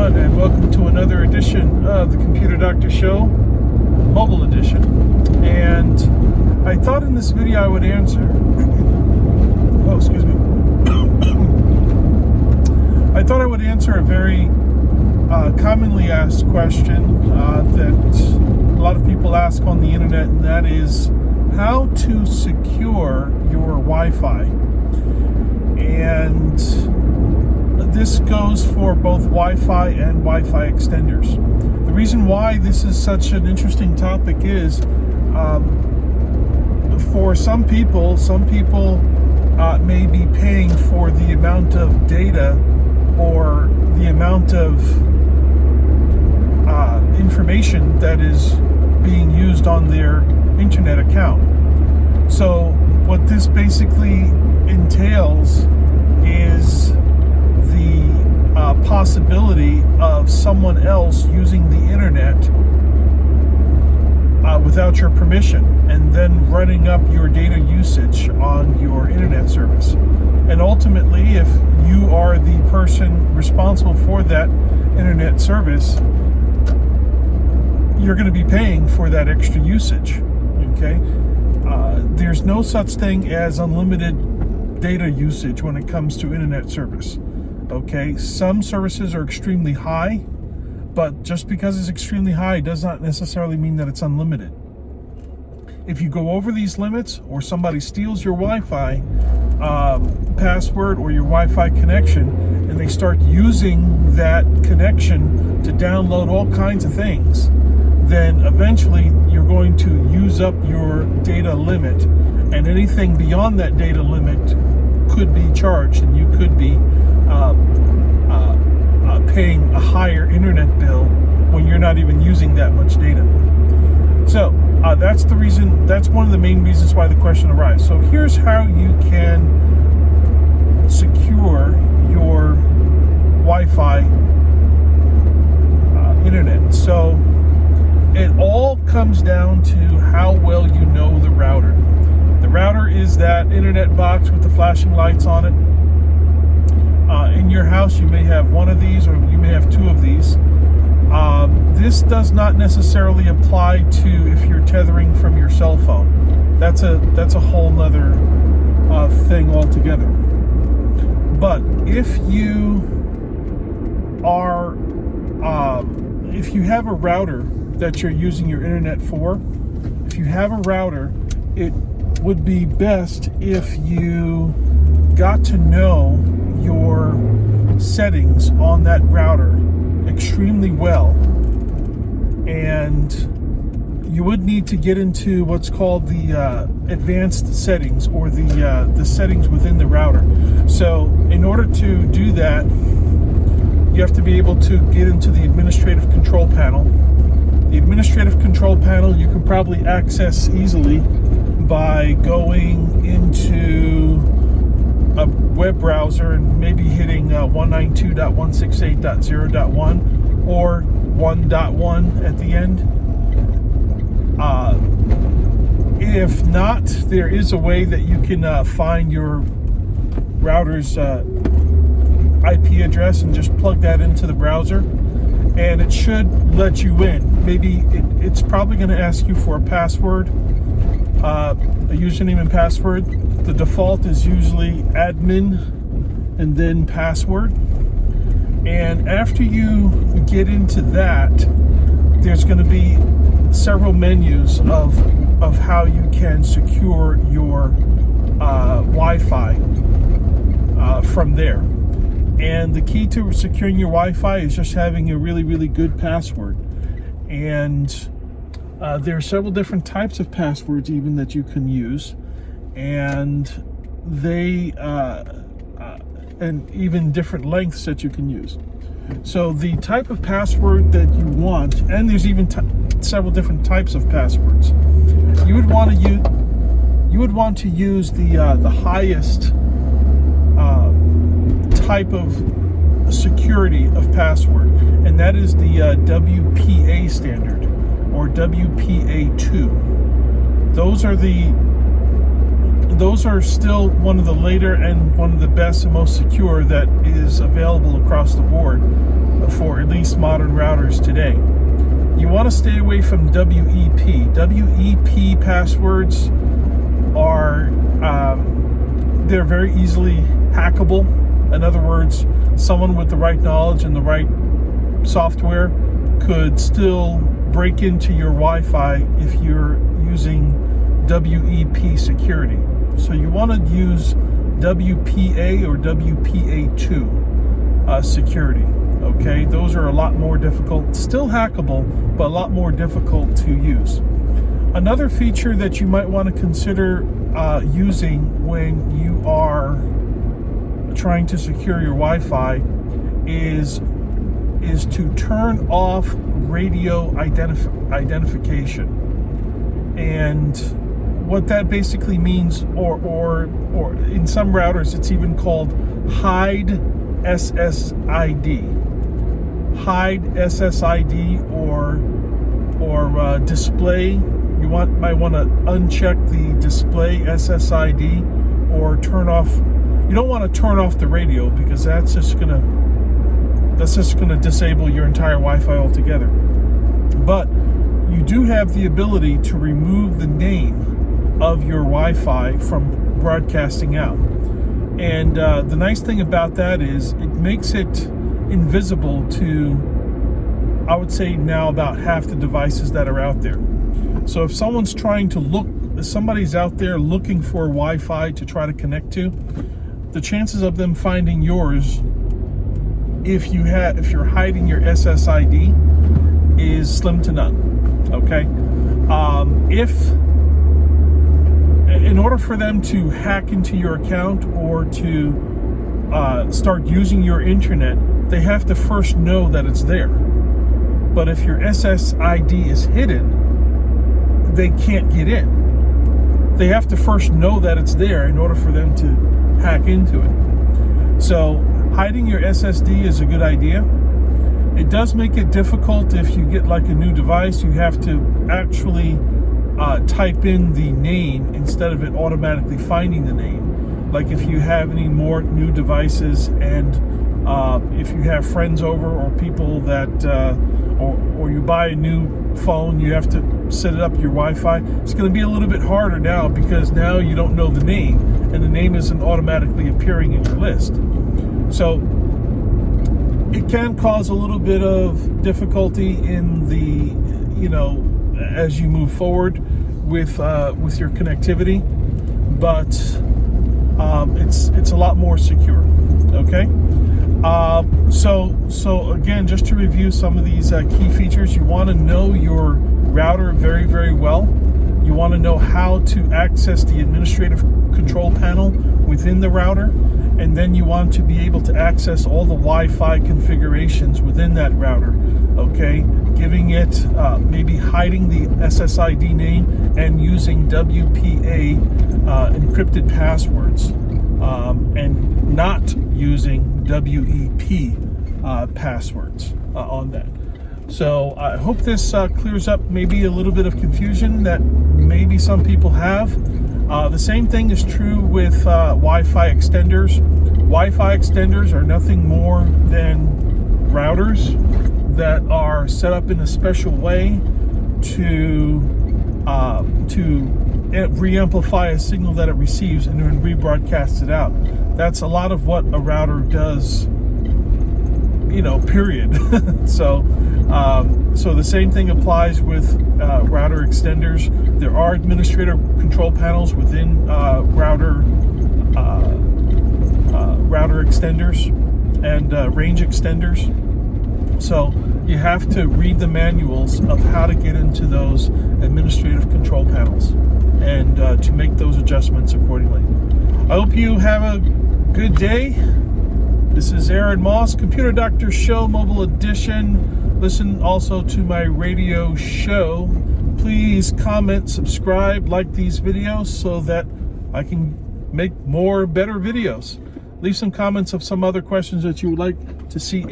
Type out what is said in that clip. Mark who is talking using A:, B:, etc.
A: everyone, and welcome to another edition of the Computer Doctor Show, mobile edition. And I thought in this video I would answer I thought I would answer a very commonly asked question that a lot of people ask on the internet, and that is how to secure your Wi-Fi. And this goes for both Wi-Fi and Wi-Fi extenders. The reason why this is such an interesting topic is for some people may be paying for the amount of data or the amount of information that is being used on their internet account. So what this basically entails is the possibility of someone else using the internet without your permission, and then running up your data usage on your internet service. And ultimately, if you are the person responsible for that internet service, you're going to be paying for that extra usage. Okay? There's no such thing as unlimited data usage when it comes to internet service. Okay, some services are extremely high, but just because it's extremely high does not necessarily mean that it's unlimited. If you go over these limits, or somebody steals your Wi-Fi password or your Wi-Fi connection, and they start using that connection to download all kinds of things, then eventually you're going to use up your data limit, and anything beyond that data limit could be charged, and you could be paying a higher internet bill when you're not even using that much data. So that's the reason. That's one of the main reasons why the question arises. So here's how you can secure your Wi-Fi internet. So it all comes down to how well you know the router. The router is that internet box with the flashing lights on it. In your house, you may have one of these, or you may have two of these. This does not necessarily apply to if you're tethering from your cell phone. That's a whole nother thing altogether. But if you have a router that you're using your internet for, if you have a router, it would be best if you got to know your settings on that router extremely well, and you would need to get into what's called the advanced settings, or the settings within the router. So in order to do that, you have to be able to get into the administrative control panel. The administrative control panel you can probably access easily by going into a web browser and maybe hitting 192.168.0.1 or 1.1 at the end. If not, there is a way that you can find your router's IP address and just plug that into the browser, and it should let you in. Maybe it's probably going to ask you for a password, a username and password. The default is usually admin and then password. And after you get into that, there's going to be several menus of how you can secure your Wi-Fi from there. And the key to securing your Wi-Fi is just having a really, really good password. And there are several different types of passwords even that you can use, and they and even different lengths that you can use. So the type of password that you want, and there's even several different types of passwords. You would want to use the highest type of security of password, and that is the WPA standard, or WPA2. Those are the those are still one of the later and one of the best and most secure that is available across the board for at least modern routers today. You want to stay away from WEP. WEP passwords are they're very easily hackable. In other words, someone with the right knowledge and the right software could still break into your Wi-Fi if you're using WEP security. So you want to use WPA or WPA2 security. Okay, those are a lot more difficult, still hackable, but a lot more difficult to use. Another feature that you might want to consider using when you are trying to secure your Wi-Fi is to turn off radio identification. And what that basically means, or in some routers, it's even called hide SSID. Hide SSID or display. You might want to uncheck the display SSID or turn off. You don't want to turn off the radio because that's just gonna disable your entire Wi-Fi altogether. But you do have the ability to remove the name of your Wi-Fi from broadcasting out. And the nice thing about that is it makes it invisible to, I would say now, about half the devices that are out there. So if someone's somebody's out there looking for Wi-Fi to try to connect to, the chances of them finding yours, if you're hiding your SSID, is slim to none. Okay, in order for them to hack into your account or to start using your internet, they have to first know that it's there. But if your SSID is hidden, they can't get in. They have to first know that it's there in order for them to hack into it. So hiding your SSD is a good idea. It does make it difficult if you get like a new device. You have to actually type in the name instead of it automatically finding the name. Like if you have any more new devices, and if you have friends over or people that or you buy a new phone, you have to set it up your Wi-Fi. It's going to be a little bit harder now because now you don't know the name, and the name isn't automatically appearing in your list. So it can cause a little bit of difficulty in the, as you move forward with your connectivity, but it's a lot more secure. Okay. So again, just to review some of these key features, you want to know your router very, very well. You want to know how to access the administrative control panel within the router, and then you want to be able to access all the Wi-Fi configurations within that router. Okay, giving it maybe hiding the SSID name and using WPA encrypted passwords, and not using WEP passwords on that. So I hope this clears up maybe a little bit of confusion that maybe some people have. The same thing is true with Wi-Fi extenders. Wi-Fi extenders are nothing more than routers that are set up in a special way to re-amplify a signal that it receives and then rebroadcast it out. That's a lot of what a router does, period. So the same thing applies with router extenders. There are administrator control panels within router extenders and range extenders. So you have to read the manuals of how to get into those administrative control panels and to make those adjustments accordingly. I hope you have a good day. This is Aaron Moss, Computer Doctor Show Mobile Edition. Listen also to my radio show. Please comment, subscribe, like these videos so that I can make more better videos. Leave some comments of some other questions that you would like to see in